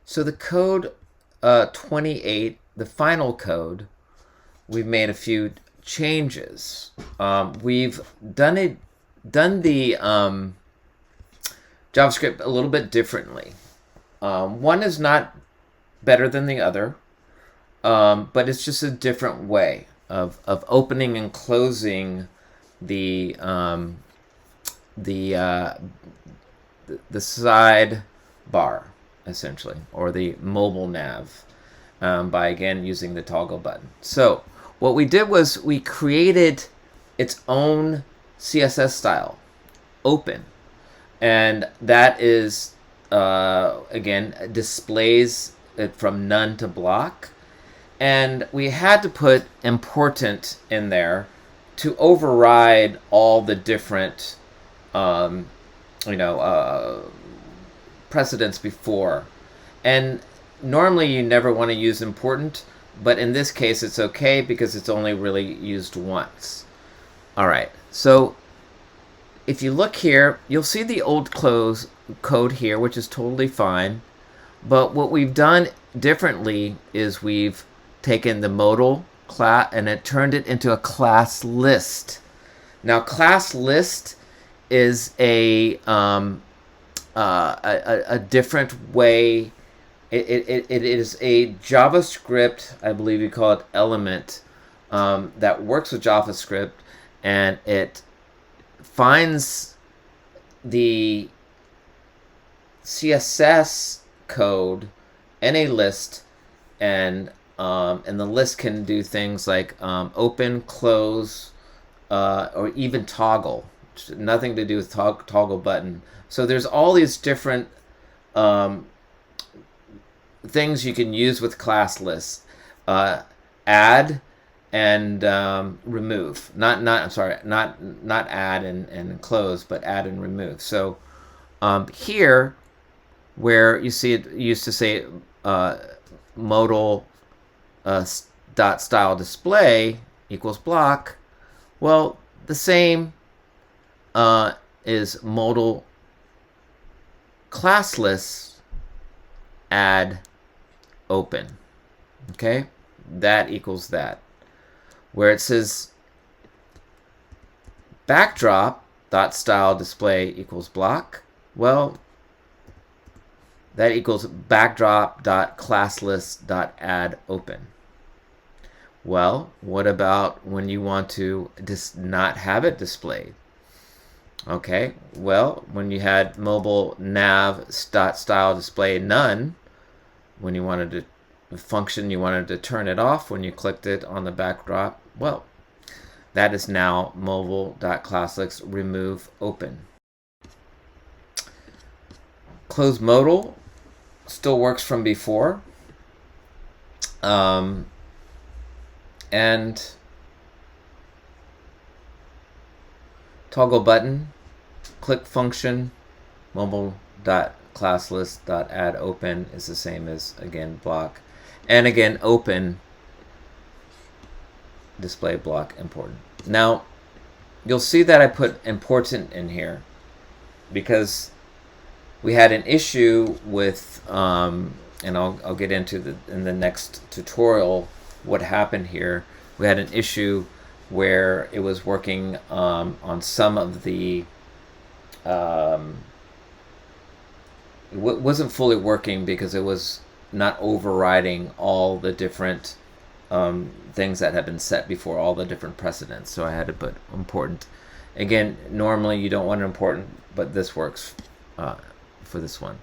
So the code 28, the final code, we've made a few changes. We've done the JavaScript a little bit differently. One is not better than the other, but it's just a different way of opening and closing the the uh, the side bar, essentially, or the mobile nav, by again using the toggle button. So what we did was we created its own CSS style, open, and that is again displays it from none to block, and we had to put important in there to override all the different um, precedents before. And normally you never want to use important, but in this case it's okay because it's only really used once. All right, so if you look here, you'll see the old code here, which is totally fine. But what we've done differently is we've taken the modal class and it turned it into a class list. Now, class list is a different way. It is a JavaScript, I believe you call it element, that works with JavaScript, and it finds the CSS code in a list, and the list can do things like open, close, or even toggle. Nothing to do with toggle button. So there's all these different things you can use with class lists. Add and remove. Not add and close, but add and remove. So here, where you see it used to say modal dot style display equals block, well, the same is modal classless add open. Okay, that equals that. Where it says backdrop dot style display equals block, well, that equals backdrop dot classless dot add open. Well, what about when you want to just not have it displayed? Okay, well, when you had mobile nav dot style display none, when you wanted to function, you wanted to turn it off when you clicked it on the backdrop, well, that is now mobile.classless remove open. Close modal still works from before. And toggle button, click function, mobile.classless.add open is the same as, again, block. And again, open, display block important. Now, you'll see that I put important in here because we had an issue with, and I'll get into in the next tutorial what happened here. We had an issue where it was working on some of the it wasn't fully working because it was not overriding all the different things that had been set before, all the different precedents. So I had to put important. Again, normally you don't want it important, but this works for this one.